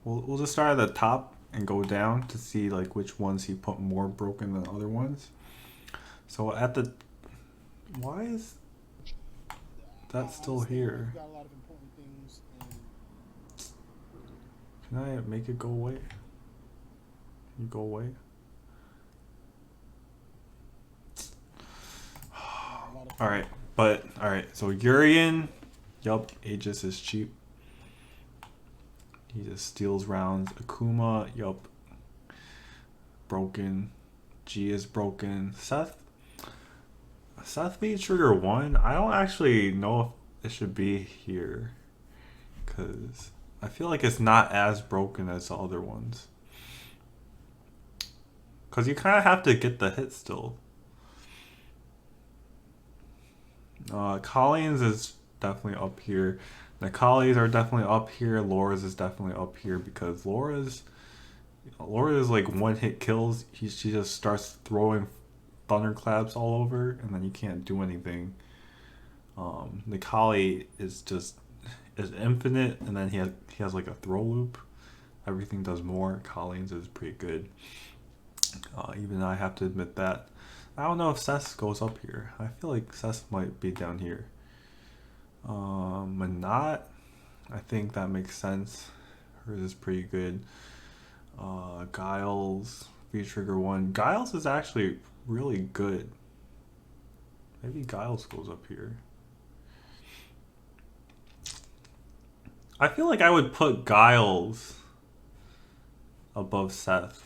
we'll just start at the top and go down to see like which ones he put more broken than other ones. So at the, why is that still here? You got a lot of important things, and Can I make it go away? You go away? Alright, but alright, so Urian, yup, Aegis is cheap. He just steals rounds. Akuma, yup, broken. G is broken. Seth beat trigger 1. I don't actually know if it should be here, because I feel like it's not as broken as the other ones. Because you kind of have to get the hit still. Colleen's is definitely up here. Nikali's are definitely up here. Laura's is definitely up here because Laura's like one hit kills. She just starts throwing thunderclaps all over, and then you can't do anything. Nikali is infinite, and then he has like a throw loop. Everything does more. Colleen's is pretty good. Even I have to admit that. I don't know if Seth goes up here. I feel like Seth might be down here. Manat, I think that makes sense. Hers is pretty good. Guile's V-Trigger 1. Guile's is actually really good. Maybe Giles goes up here. I feel like I would put Giles above Seth.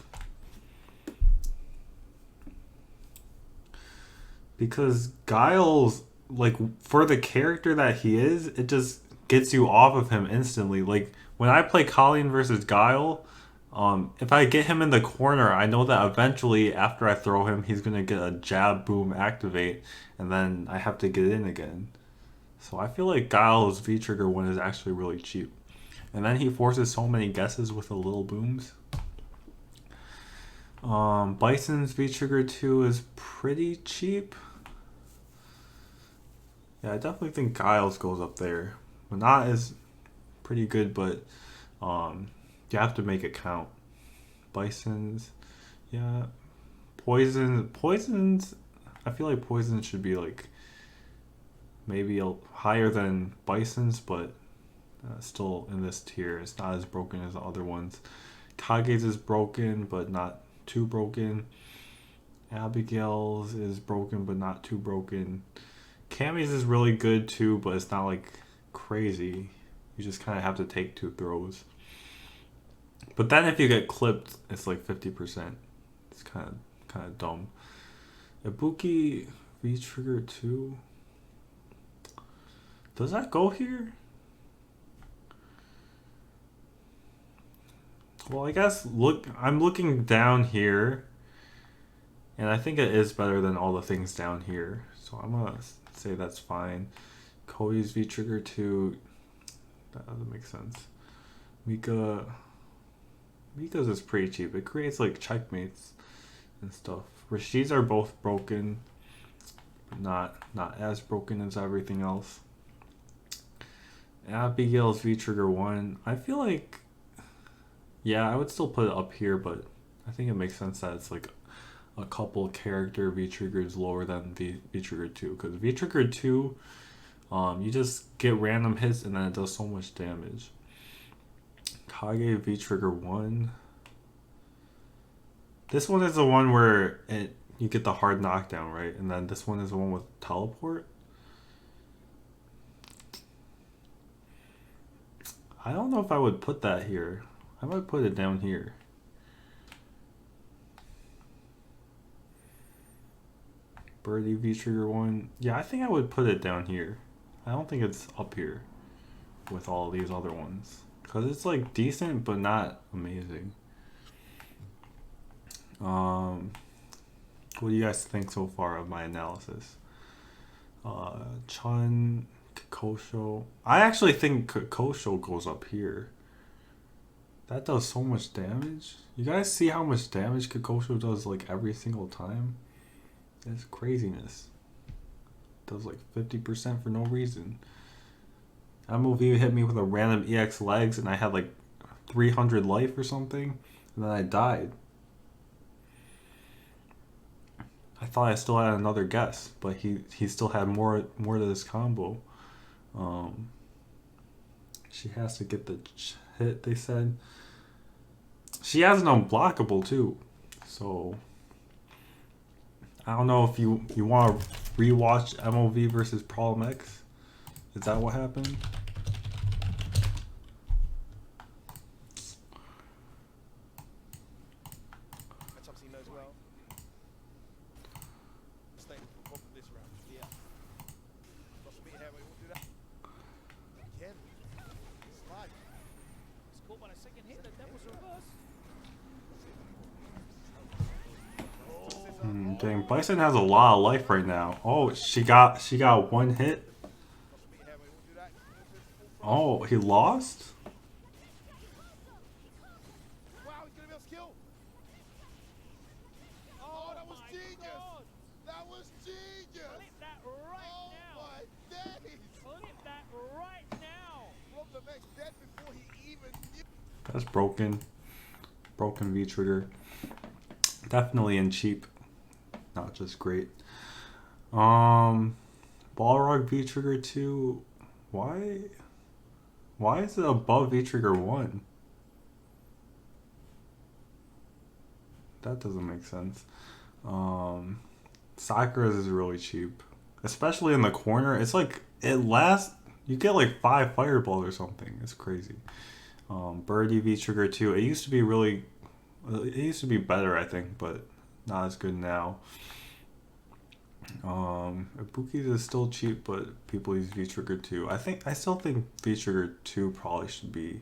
Because Giles, like, for the character that he is, it just gets you off of him instantly. Like, when I play Colleen versus Guile, if I get him in the corner, I know that eventually, after I throw him, he's going to get a jab, boom, activate, and then I have to get in again. So I feel like Guile's V-Trigger 1 is actually really cheap. And then he forces so many guesses with the little booms. Bison's V-Trigger 2 is pretty cheap. Yeah, I definitely think Giles goes up there. Manat is pretty good, but you have to make it count. Bison's, yeah. Poisons, I feel like Poisons should be like maybe higher than Bison's, but still in this tier. It's not as broken as the other ones. Kage's is broken, but not too broken. Abigail's is broken, but not too broken. Cammy's is really good too, but it's not like crazy. You just kind of have to take 2 throws. But then if you get clipped, it's like 50%. It's kind of dumb. Ibuki V-Trigger 2. Does that go here? Well, I guess I'm looking down here, and I think it is better than all the things down here. So I'm gonna say that's fine. Cody's V-Trigger 2. That doesn't make sense. Mika's is pretty cheap. It creates like checkmates and stuff. Rashid's are both broken, but not as broken as everything else. Abigail's V-Trigger 1. I feel like, yeah, I would still put it up here, but I think it makes sense that it's like a couple character V-Triggers lower than V-Trigger 2. Because V-Trigger 2, you just get random hits and then it does so much damage. Kage V-Trigger 1. This one is the one where you get the hard knockdown, right? And then this one is the one with teleport. I don't know if I would put that here. I might put it down here. Birdie V-Trigger 1. Yeah, I think I would put it down here. I don't think it's up here with all these other ones. Because it's like decent, but not amazing. What do you guys think so far of my analysis? Chun, Kokosho. I actually think Kokosho goes up here. That does so much damage. You guys see how much damage Kokosho does like every single time? It's craziness. It does like 50% for no reason. That movie hit me with a random EX legs and I had like 300 life or something, and then I died. I thought I still had another guess, but he still had more to this combo. Um, she has to get the hit, they said. She has an unblockable too, so I don't know if you want to rewatch MOV versus Problem X. Is that what happened? Dang, Bison has a lot of life right now. Oh, she got one hit. Oh, he lost? Wow, he's gonna be able to kill. Oh, that was genius. That was genius. Flip that right now. Oh my days. Flip that right now. Rob the Max dead before he even knew. That's broken. Broken V-trigger. Definitely in cheap. Not just great. Balrog V-trigger 2. Why is it above V-trigger 1? That doesn't make sense. Sakura's is really cheap. Especially in the corner. It's like, it lasts, you get like 5 fireballs or something. It's crazy. Birdie V-trigger 2. It used to be better, I think, but not as good now. Ibuki's is still cheap, but people use V-trigger 2. I still think V-trigger 2 probably should be,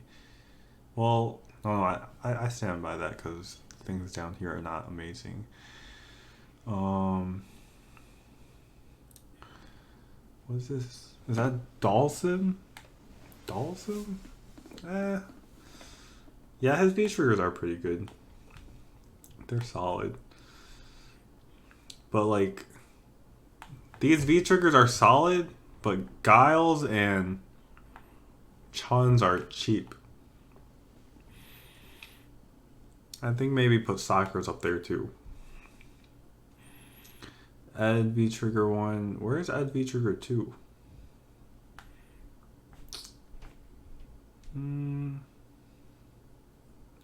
well, no, I stand by that because things down here are not amazing. What is this? Is that Dalsim? Dalsim? Yeah, his V-triggers are pretty good. They're solid. But like, these V-triggers are solid, but Guile's and Chun's are cheap. I think maybe put Sakura's up there too. Ed V-trigger 1. Where's Ed V-trigger 2?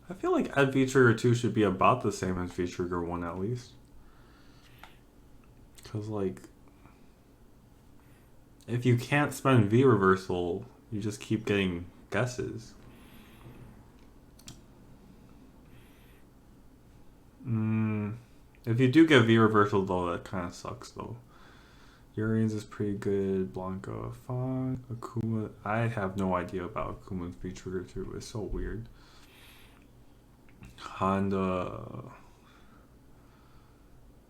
I feel like Ed V-trigger 2 should be about the same as V-trigger 1 at least. Because like, if you can't spend V reversal, you just keep getting guesses. If you do get V reversal though, that kind of sucks though. Urian's is pretty good. Blanca, fine. Akuma, I have no idea about Akuma's V trigger 2. It's so weird. Honda.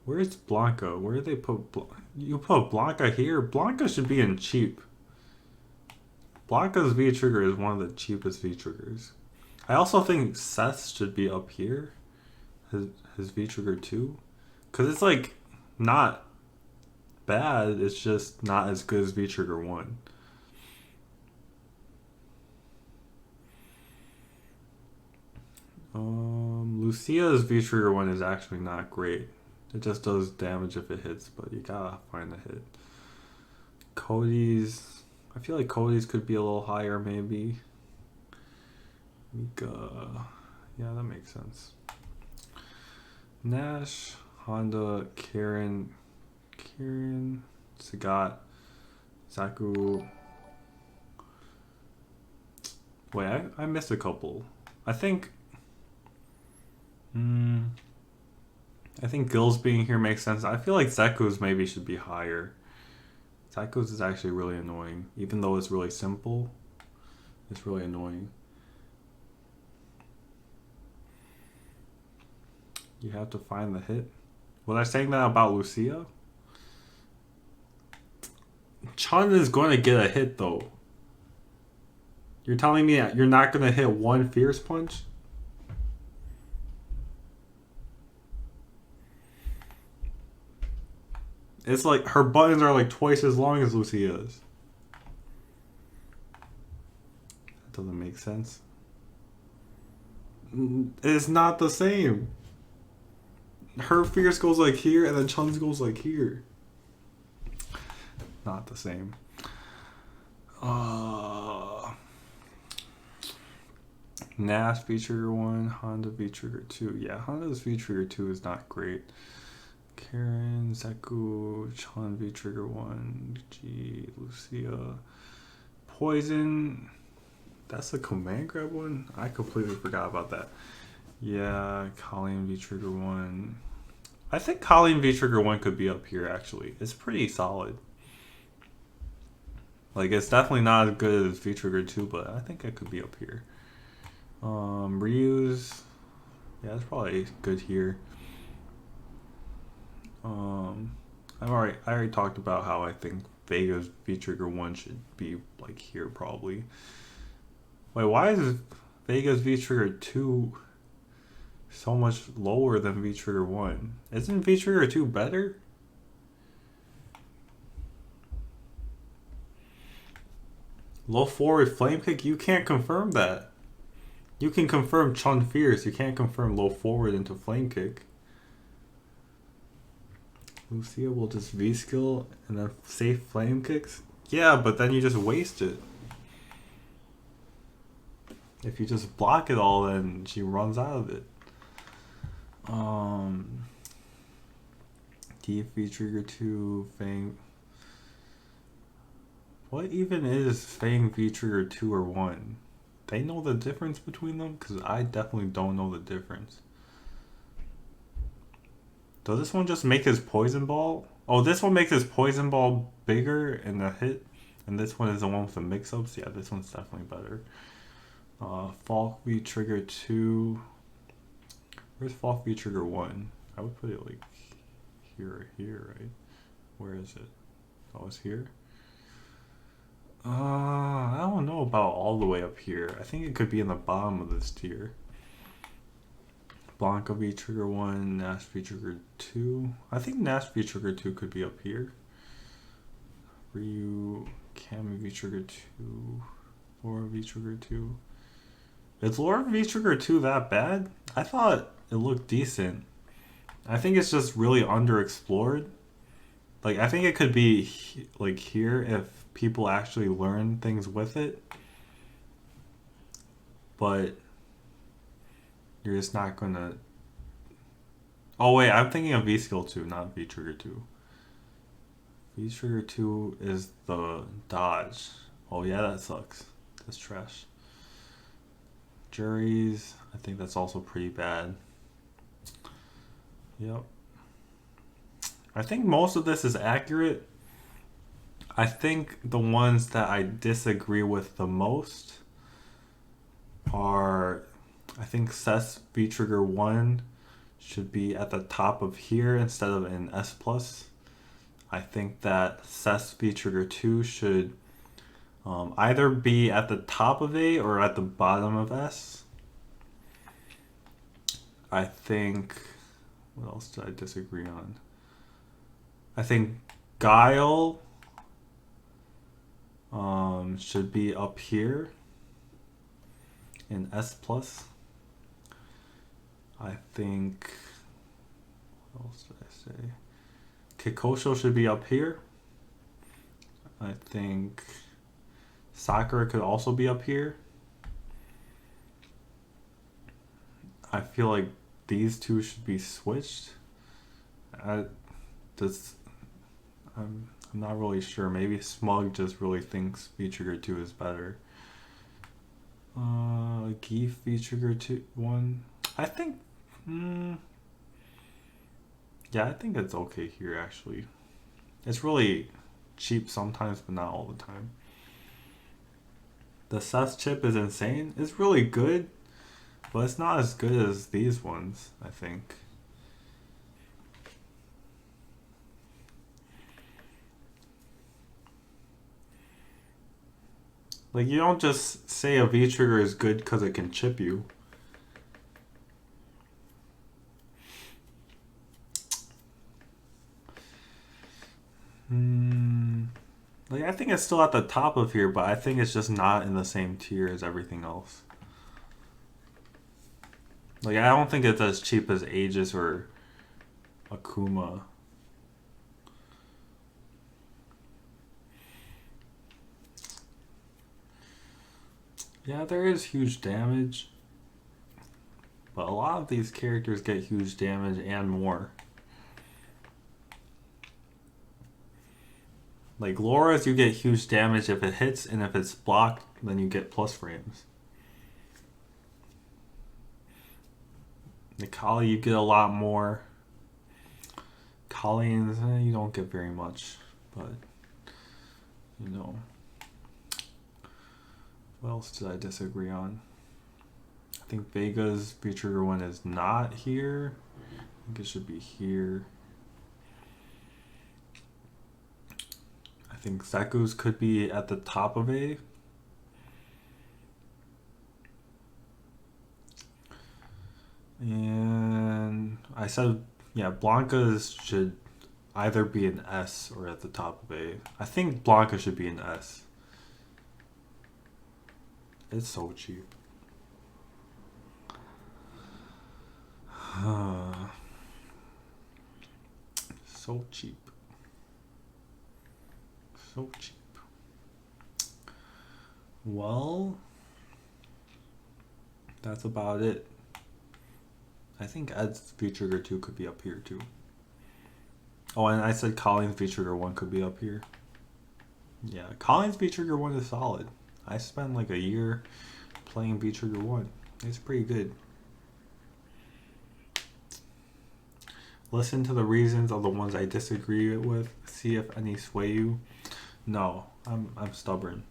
Where's Blanca? Where did they put you put Blanca here? Blanca should be in cheap. Blanca's V trigger is one of the cheapest V triggers. I also think Seth's should be up here. His V trigger 2. Cause it's like not bad, it's just not as good as V trigger 1. Lucia's V trigger 1 is actually not great. It just does damage if it hits, but you gotta find the hit. Cody's, I feel like Cody's could be a little higher maybe. Mika, yeah, that makes sense. Nash, Honda, Karen, Sagat, Zaku. Wait, I missed a couple. I think Gil's being here makes sense. I feel like Zeku's maybe should be higher. Zeku's is actually really annoying. Even though it's really simple, it's really annoying. You have to find the hit. Was I saying that about Lucia? Chun is going to get a hit though. You're telling me you're not going to hit one Fierce Punch? It's like her buttons are like twice as long as Lucia's. That doesn't make sense. It's not the same. Her fierce goes like here, and then Chun's goes like here. Not the same. Nash V-Trigger 1, Honda V-Trigger 2. Yeah, Honda's V-Trigger 2 is not great. Karen, Zeku, Chun V-Trigger 1, G, Lucia. Poison. That's the command grab one? I completely forgot about that. Yeah, Colleen V-Trigger 1. I think Colleen V-Trigger 1 could be up here, actually. It's pretty solid. Like, it's definitely not as good as V-Trigger 2, but I think it could be up here. Ryu's, yeah, it's probably good here. I already talked about how I think Vega's V-Trigger 1 should be like here probably. Wait, why is Vega's V-Trigger 2 so much lower than V-Trigger 1? Isn't V-Trigger 2 better? Low forward flame kick? You can't confirm that. You can confirm Chun Fierce. You can't confirm low forward into flame kick. Lucia will just V-skill and then safe flame kicks? Yeah, but then you just waste it. If you just block it all, then she runs out of it. DFV Trigger 2, Fang. What even is Fang V Trigger 2 or 1? They know the difference between them? Because I definitely don't know the difference. Does this one just make his poison ball? Oh, this one makes his poison ball bigger in the hit. And this one is the one with the mix-ups. Yeah, this one's definitely better. Falk V Trigger 2. Where's Falk V Trigger 1? I would put it like here or here, right? Where is it? Oh, it's here? I don't know about all the way up here. I think it could be in the bottom of this tier. Blanca V Trigger 1, Nash V Trigger 2. I think Nash V Trigger 2 could be up here. Ryu, Kami V Trigger 2, Laura V Trigger 2. Is Laura V Trigger 2 that bad? I thought it looked decent. I think it's just really underexplored. Like, I think it could be like here if people actually learn things with it. But you're just not gonna... Oh wait, I'm thinking of V-Skill 2, not V-Trigger 2. V-Trigger 2 is the dodge. Oh yeah, that sucks. That's trash. Juries, I think that's also pretty bad. Yep. I think most of this is accurate. I think the ones that I disagree with the most are... I think Seth's V-Trigger 1 should be at the top of here instead of in S+. I think that Seth's V-Trigger 2 should either be at the top of A or at the bottom of S. I think... What else did I disagree on? I think Guile should be up here in S+. I think... What else did I say? Kikosho should be up here. I think Sakura could also be up here. I feel like these two should be switched. I'm not really sure. Maybe SMUG just really thinks V-Trigger 2 is better. Geef V-Trigger 2 1. I think... yeah, I think it's okay here actually. It's really cheap sometimes, but not all the time. The Seth chip is insane. It's really good, but it's not as good as these ones, I think. Like, you don't just say a V-Trigger is good because it can chip you. Like, I think it's still at the top of here, but I think it's just not in the same tier as everything else. Like, I don't think it's as cheap as Aegis or Akuma. Yeah, there is huge damage. But a lot of these characters get huge damage and more. Like Laura's, you get huge damage if it hits, and if it's blocked, then you get plus frames. Nikali, you get a lot more. Colleen's, you don't get very much, but you know. What else did I disagree on? I think Vega's V-Trigger one is not here. I think it should be here. I think Zeku's could be at the top of A. And I said, yeah, Blanca's should either be an S or at the top of A. I think Blanca should be an S. It's so cheap. So cheap. So cheap. Well, that's about it. I think Ed's V-Trigger 2 could be up here too. Oh, and I said Colleen's V-Trigger 1 could be up here. Yeah, Colleen's V-Trigger 1 is solid. I spent like a year playing V-Trigger 1. It's pretty good. Listen to the reasons of the ones I disagree with. See if any sway you. No, I'm stubborn.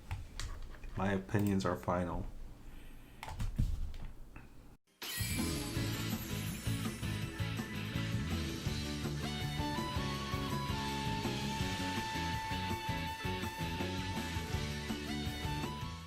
My opinions are final.